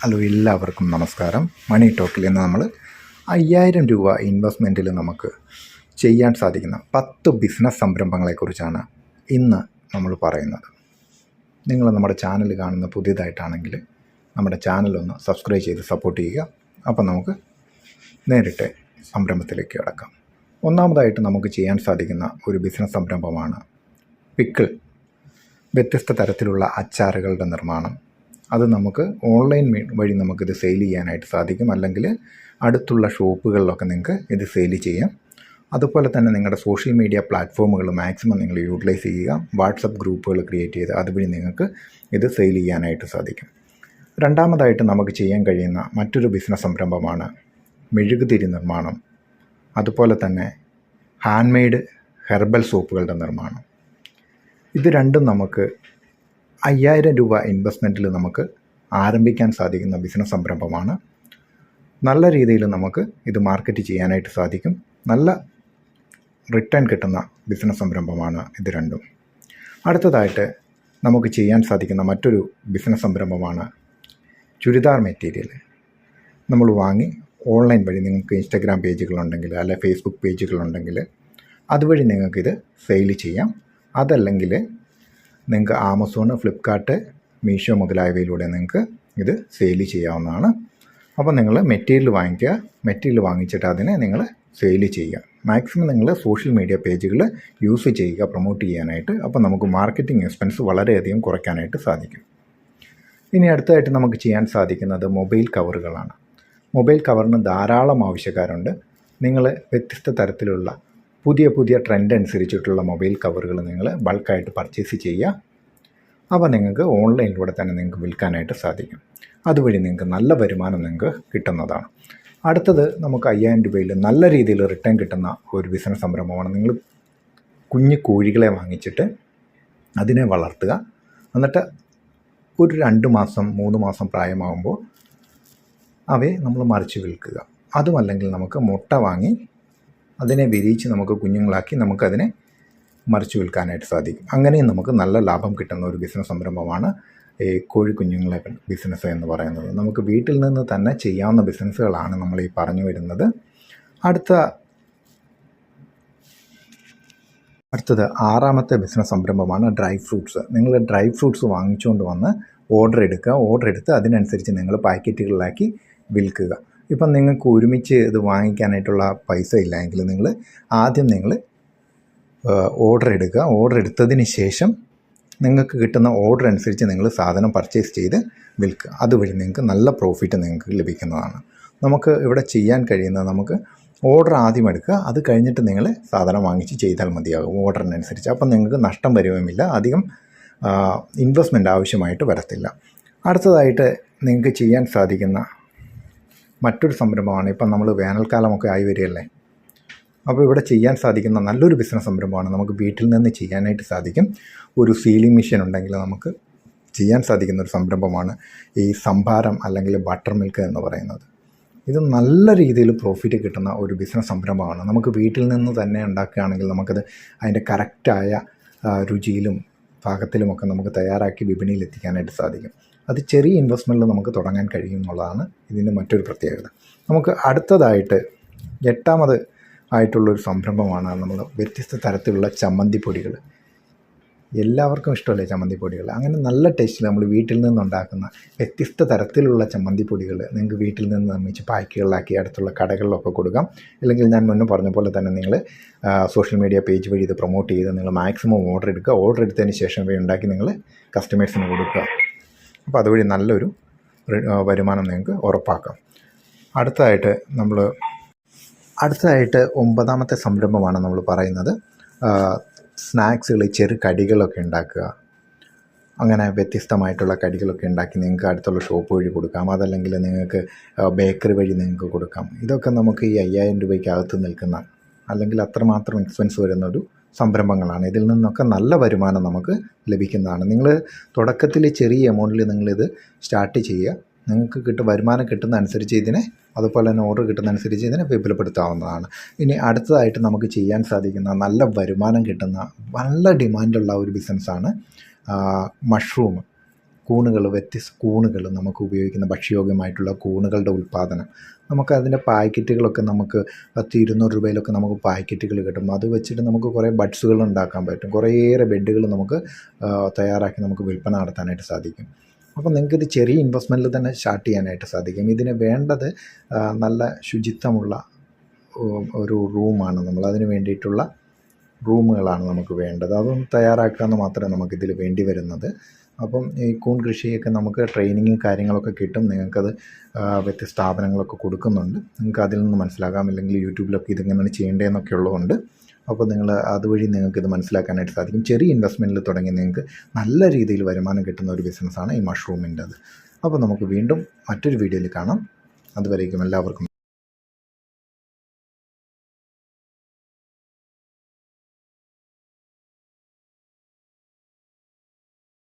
Hello, എല്ലാവർക്കും നമസ്കാരം. മണി ടോക്കിൽ ഇന്ന് നമ്മൾ 5000 രൂപ ഇൻവെസ്റ്റ്മെൻറ്റിൽ നമുക്ക് ചെയ്യാൻ സാധിക്കുന്ന 10 ബിസിനസ് സംരംഭങ്ങളെക്കുറിച്ചാണ് ഇന്ന് നമ്മൾ പറയുന്നത്. നിങ്ങൾ നമ്മുടെ ചാനൽ കാണുന്ന പുതിയതായിട്ടാണെങ്കിൽ നമ്മുടെ ചാനലൊന്ന് സബ്സ്ക്രൈബ് ചെയ്ത് സപ്പോർട്ട് ചെയ്യുക. അപ്പം നമുക്ക് നേരിട്ട് സംരംഭത്തിലേക്ക് കിടക്കാം. ഒന്നാമതായിട്ട് നമുക്ക് ചെയ്യാൻ സാധിക്കുന്ന ഒരു ബിസിനസ് സംരംഭമാണ് പിക്കിൾ. വ്യത്യസ്ത തരത്തിലുള്ള അച്ചാറുകളുടെ നിർമ്മാണം. അത് നമുക്ക് ഓൺലൈൻ വഴി നമുക്കിത് സെയിൽ ചെയ്യാനായിട്ട് സാധിക്കും. അല്ലെങ്കിൽ അടുത്തുള്ള ഷോപ്പുകളിലൊക്കെ നിങ്ങൾക്ക് ഇത് സെയിൽ ചെയ്യാം. അതുപോലെ തന്നെ നിങ്ങളുടെ സോഷ്യൽ മീഡിയ പ്ലാറ്റ്ഫോമുകൾ മാക്സിമം നിങ്ങൾ യൂട്ടിലൈസ് ചെയ്യുക. വാട്സപ്പ് ഗ്രൂപ്പുകൾ ക്രിയേറ്റ് ചെയ്ത് അതുവഴി നിങ്ങൾക്ക് ഇത് സെയിൽ ചെയ്യാനായിട്ട് സാധിക്കും. രണ്ടാമതായിട്ട് നമുക്ക് ചെയ്യാൻ കഴിയുന്ന മറ്റൊരു ബിസിനസ് സംരംഭമാണ് മെഴുകുതിരി നിർമ്മാണം. അതുപോലെ തന്നെ ഹാൻഡ് മെയ്ഡ് ഹെർബൽ സോപ്പുകളുടെ നിർമ്മാണം. ഇത് രണ്ടും നമുക്ക് 5000 രൂപ ഇൻവെസ്റ്റ്മെൻറ്റിൽ നമുക്ക് ആരംഭിക്കാൻ സാധിക്കുന്ന ബിസിനസ് സംരംഭമാണ്. നല്ല രീതിയിൽ നമുക്ക് ഇത് മാർക്കറ്റ് ചെയ്യാനായിട്ട് സാധിക്കും. നല്ല റിട്ടേൺ കിട്ടുന്ന ബിസിനസ് സംരംഭമാണ് ഇത് രണ്ടും. അടുത്തതായിട്ട് നമുക്ക് ചെയ്യാൻ സാധിക്കുന്ന മറ്റൊരു ബിസിനസ് സംരംഭമാണ് ചുരിദാർ മെറ്റീരിയൽ. നമ്മൾ വാങ്ങി ഓൺലൈൻ വഴി നിങ്ങൾക്ക് ഇൻസ്റ്റഗ്രാം പേജുകളുണ്ടെങ്കിൽ അല്ലെ ഫേസ്ബുക്ക് പേജുകളുണ്ടെങ്കിൽ അതുവഴി നിങ്ങൾക്കിത് സെയിൽ ചെയ്യാം. അതല്ലെങ്കിൽ നിങ്ങൾക്ക് ആമസോൺ, ഫ്ലിപ്കാർട്ട്, മീഷോ മുതലായവയിലൂടെ നിങ്ങൾക്ക് ഇത് സെയിൽ ചെയ്യാവുന്നതാണ്. അപ്പോൾ നിങ്ങൾ മെറ്റീരിയൽ വാങ്ങിക്കുക. മെറ്റീരിയൽ വാങ്ങിച്ചിട്ട് അതിനെ നിങ്ങൾ സെയിൽ ചെയ്യുക. മാക്സിമം നിങ്ങൾ സോഷ്യൽ മീഡിയ പേജുകൾ യൂസ് ചെയ്യുക പ്രൊമോട്ട് ചെയ്യാനായിട്ട്. അപ്പോൾ നമുക്ക് മാർക്കറ്റിംഗ് എക്സ്പെൻസ് വളരെയധികം കുറയ്ക്കാനായിട്ട് സാധിക്കും. ഇനി അടുത്തതായിട്ട് നമുക്ക് ചെയ്യാൻ സാധിക്കുന്നത് മൊബൈൽ കവറുകളാണ്. മൊബൈൽ കവറിന് ധാരാളം ആവശ്യക്കാരുണ്ട്. നിങ്ങൾ വ്യത്യസ്ത തരത്തിലുള്ള പുതിയ ട്രെൻഡ് അനുസരിച്ചിട്ടുള്ള മൊബൈൽ കവറുകൾ നിങ്ങൾ ബൾക്കായിട്ട് പർച്ചേസ് ചെയ്യുക. അവ നിങ്ങൾക്ക് ഓൺലൈനിലൂടെ തന്നെ നിങ്ങൾക്ക് വിൽക്കാനായിട്ട് സാധിക്കും. അതുവഴി നിങ്ങൾക്ക് നല്ല വരുമാനം നിങ്ങൾക്ക് കിട്ടുന്നതാണ്. അടുത്തത് നമുക്ക് 5000 രൂപയിൽ നല്ല രീതിയിൽ റിട്ടേൺ കിട്ടുന്ന ഒരു ബിസിനസ് സംരംഭമാണ്. നിങ്ങൾ കുഞ്ഞു കോഴികളെ വാങ്ങിച്ചിട്ട് അതിനെ വളർത്തുക. എന്നിട്ട് ഒരു 2 മാസം 3 മാസം പ്രായമാകുമ്പോൾ അവയെ നമ്മൾ മറിച്ച് വിൽക്കുക. അതുമല്ലെങ്കിൽ നമുക്ക് മുട്ട വാങ്ങി അതിനെ വിരിയിച്ച് നമുക്ക് കുഞ്ഞുങ്ങളാക്കി നമുക്കതിനെ മറിച്ച് വിൽക്കാനായിട്ട് സാധിക്കും. അങ്ങനെയും നമുക്ക് നല്ല ലാഭം കിട്ടുന്ന ഒരു ബിസിനസ് സംരംഭമാണ് ഈ കോഴിക്കുഞ്ഞുങ്ങളെ ബിസിനസ് എന്ന് പറയുന്നത്. നമുക്ക് വീട്ടിൽ നിന്ന് തന്നെ ചെയ്യാവുന്ന ബിസിനസ്സുകളാണ് നമ്മൾ ഈ പറഞ്ഞു വരുന്നത്. അടുത്തത് 6ാമത്തെ ബിസിനസ് സംരംഭമാണ് ഡ്രൈ ഫ്രൂട്ട്സ്. നിങ്ങൾ ഡ്രൈ ഫ്രൂട്ട്സ് വാങ്ങിച്ചുകൊണ്ട് വന്ന് ഓർഡർ എടുത്ത് അതിനനുസരിച്ച് നിങ്ങൾ പാക്കറ്റുകളിലാക്കി വിൽക്കുക. ഇപ്പം നിങ്ങൾക്ക് ഒരുമിച്ച് ഇത് വാങ്ങിക്കാനായിട്ടുള്ള പൈസ ഇല്ലെങ്കിൽ നിങ്ങൾ ഓർഡർ എടുക്കുക. ഓർഡർ എടുത്തതിന് ശേഷം നിങ്ങൾക്ക് കിട്ടുന്ന ഓർഡർ അനുസരിച്ച് നിങ്ങൾ സാധനം പർച്ചേസ് ചെയ്ത് വിൽക്കുക. അതുവഴി നിങ്ങൾക്ക് നല്ല പ്രോഫിറ്റ് നിങ്ങൾക്ക് ലഭിക്കുന്നതാണ്. നമുക്ക് ഇവിടെ ചെയ്യാൻ കഴിയുന്നത് നമുക്ക് ഓർഡർ ആദ്യം എടുക്കുക. അത് കഴിഞ്ഞിട്ട് നിങ്ങൾ സാധനം വാങ്ങിച്ച് ചെയ്താൽ മതിയാകും ഓർഡറിനനുസരിച്ച്. അപ്പം നിങ്ങൾക്ക് നഷ്ടം വരുവുമില്ല. അധികം ഇൻവെസ്റ്റ്മെൻറ്റ് ആവശ്യമായിട്ട് വരത്തില്ല. അടുത്തതായിട്ട് നിങ്ങൾക്ക് ചെയ്യാൻ സാധിക്കുന്ന മറ്റൊരു സംരംഭമാണ്, ഇപ്പം നമ്മൾ വേനൽക്കാലമൊക്കെ ആയി വരികയല്ലേ, അപ്പോൾ ഇവിടെ ചെയ്യാൻ സാധിക്കുന്ന നല്ലൊരു ബിസിനസ് സംരംഭമാണ്. നമുക്ക് വീട്ടിൽ നിന്ന് ചെയ്യാനായിട്ട് സാധിക്കും. ഒരു സീലിംഗ് മെഷീൻ ഉണ്ടെങ്കിൽ നമുക്ക് ചെയ്യാൻ സാധിക്കുന്ന ഒരു സംരംഭമാണ് ഈ സംഭാരം അല്ലെങ്കിൽ ബട്ടർ മിൽക്ക് എന്ന് പറയുന്നത്. ഇത് നല്ല രീതിയിൽ പ്രോഫിറ്റ് കിട്ടുന്ന ഒരു ബിസിനസ് സംരംഭമാണ്. നമുക്ക് വീട്ടിൽ നിന്ന് തന്നെ ഉണ്ടാക്കുകയാണെങ്കിൽ നമുക്കത് അതിൻ്റെ കറക്റ്റായ രുചിയിലും പാകത്തിലുമൊക്കെ നമുക്ക് തയ്യാറാക്കി വിപണിയിൽ എത്തിക്കാനായിട്ട് സാധിക്കും. അത് ചെറിയ ഇൻവെസ്റ്റ്മെൻറ്റിൽ നമുക്ക് തുടങ്ങാൻ കഴിയും എന്നുള്ളതാണ് ഇതിൻ്റെ മറ്റൊരു പ്രത്യേകത. നമുക്ക് അടുത്തതായിട്ട് 8ാമത് ആയിട്ടുള്ളൊരു സംരംഭമാണ് നമ്മൾ വ്യത്യസ്ത തരത്തിലുള്ള ചമ്മന്തിപ്പൊടികൾ. എല്ലാവർക്കും ഇഷ്ടമല്ലേ ചമ്മന്തിപ്പൊടികൾ? അങ്ങനെ നല്ല ടേസ്റ്റിൽ നമ്മൾ വീട്ടിൽ നിന്നുണ്ടാക്കുന്ന വ്യത്യസ്ത തരത്തിലുള്ള ചമ്മന്തിപ്പൊടികൾ നിങ്ങൾക്ക് വീട്ടിൽ നിന്ന് നിർമ്മിച്ച് പാക്കുകളിലാക്കി അടുത്തുള്ള കടകളിലൊക്കെ കൊടുക്കാം. അല്ലെങ്കിൽ ഞാൻ മുന്നേ പറഞ്ഞ പോലെ തന്നെ നിങ്ങൾ സോഷ്യൽ മീഡിയ പേജ് വഴി ഇത് പ്രൊമോട്ട് ചെയ്ത് നിങ്ങൾ മാക്സിമം ഓർഡർ എടുക്കുക. ഓർഡർ എടുത്തതിന് ശേഷം ഉണ്ടാക്കി നിങ്ങൾ കസ്റ്റമേഴ്സിന് കൊടുക്കുക. അപ്പോൾ അതുവഴി നല്ലൊരു വരുമാനം നിങ്ങൾക്ക് ഉറപ്പാക്കാം. അടുത്തതായിട്ട് 9ാമത്തെ സംരംഭമാണ് നമ്മൾ പറയുന്നത് സ്നാക്സുകൾ, ചെറു കടികളൊക്കെ ഉണ്ടാക്കുക. അങ്ങനെ വ്യത്യസ്തമായിട്ടുള്ള കടികളൊക്കെ ഉണ്ടാക്കി നിങ്ങൾക്ക് അടുത്തുള്ള ഷോപ്പ് വഴി കൊടുക്കാം. അതല്ലെങ്കിൽ നിങ്ങൾക്ക് ബേക്കറി വഴി നിങ്ങൾക്ക് കൊടുക്കാം. ഇതൊക്കെ നമുക്ക് ഈ 5000 രൂപയ്ക്കകത്ത് നിൽക്കുന്ന അല്ലെങ്കിൽ അത്രമാത്രം എക്സ്പെൻസ് വരുന്നൊരു സംരംഭങ്ങളാണ്. ഇതിൽ നിന്നൊക്കെ നല്ല വരുമാനം നമുക്ക് ലഭിക്കുന്നതാണ്. നിങ്ങൾ തുടക്കത്തിൽ ചെറിയ എമൗണ്ടിൽ നിങ്ങളിത് സ്റ്റാർട്ട് ചെയ്യുക. നിങ്ങൾക്ക് വരുമാനം കിട്ടുന്ന അനുസരിച്ച് ഇതിനെ, അതുപോലെ തന്നെ ഓർഡർ കിട്ടുന്ന അനുസരിച്ച് ഇതിനെ വിപുലപ്പെടുത്താവുന്നതാണ്. ഇനി അടുത്തതായിട്ട് നമുക്ക് ചെയ്യാൻ സാധിക്കുന്ന നല്ല വരുമാനം കിട്ടുന്ന നല്ല ഡിമാൻഡുള്ള ഒരു ബിസിനസ്സാണ് മഷ്റൂം. കൂണുകൾ, വ്യത്യസ്ത കൂണുകൾ, നമുക്ക് ഉപയോഗിക്കുന്ന ഭക്ഷ്യയോഗ്യമായിട്ടുള്ള കൂണുകളുടെ ഉൽപ്പാദനം, നമുക്ക് അതിൻ്റെ പാക്കറ്റുകളൊക്കെ നമുക്ക് 100-200 രൂപയിലൊക്കെ നമുക്ക് പാക്കറ്റുകൾ കിട്ടും. അത് വെച്ചിട്ട് നമുക്ക് കുറേ ബഡ്സുകൾ ഉണ്ടാക്കാൻ പറ്റും. കുറേയേറെ ബെഡുകൾ നമുക്ക് തയ്യാറാക്കി നമുക്ക് വിൽപ്പന നടത്താനായിട്ട് സാധിക്കും. അപ്പോൾ നിങ്ങൾക്കിത് ചെറിയ ഇൻവെസ്റ്റ്മെൻറ്റിൽ തന്നെ സ്റ്റാർട്ട് ചെയ്യാനായിട്ട് സാധിക്കും. ഇതിന് വേണ്ടത് നല്ല ശുചിത്വമുള്ള ഒരു റൂമാണ്. നമ്മളതിന് വേണ്ടിയിട്ടുള്ള റൂമുകളാണ് നമുക്ക് വേണ്ടത്. അതൊന്ന് തയ്യാറാക്കാമെന്ന് മാത്രമേ നമുക്കിതിൽ വേണ്ടി വരുന്നത്. അപ്പം ഈ കൂൺ കൃഷിയൊക്കെ നമുക്ക് ട്രെയിനിങ്ങും കാര്യങ്ങളൊക്കെ കിട്ടും. നിങ്ങൾക്കത് വ്യത്യസ്ത സ്ഥാപനങ്ങളൊക്കെ കൊടുക്കുന്നുണ്ട്. നിങ്ങൾക്ക് അതിൽ നിന്ന് മനസ്സിലാക്കാം. അല്ലെങ്കിൽ യൂട്യൂബിലൊക്കെ ഇതെങ്ങനെയാണ് ചെയ്യേണ്ടതെന്നൊക്കെ ഉള്ളതുകൊണ്ട് അപ്പോൾ നിങ്ങൾ അതുവഴി നിങ്ങൾക്കിത് മനസ്സിലാക്കാനായിട്ട് സാധിക്കും. ചെറിയ ഇൻവെസ്റ്റ്മെൻറ്റിൽ തുടങ്ങി നിങ്ങൾക്ക് നല്ല രീതിയിൽ വരുമാനം കിട്ടുന്ന ഒരു ബിസിനസ്സാണ് ഈ മഷ്റൂമിൻ്റെത്. അപ്പോൾ നമുക്ക് വീണ്ടും മറ്റൊരു വീഡിയോയിൽ കാണാം. അതുവരേക്കും എല്ലാവർക്കും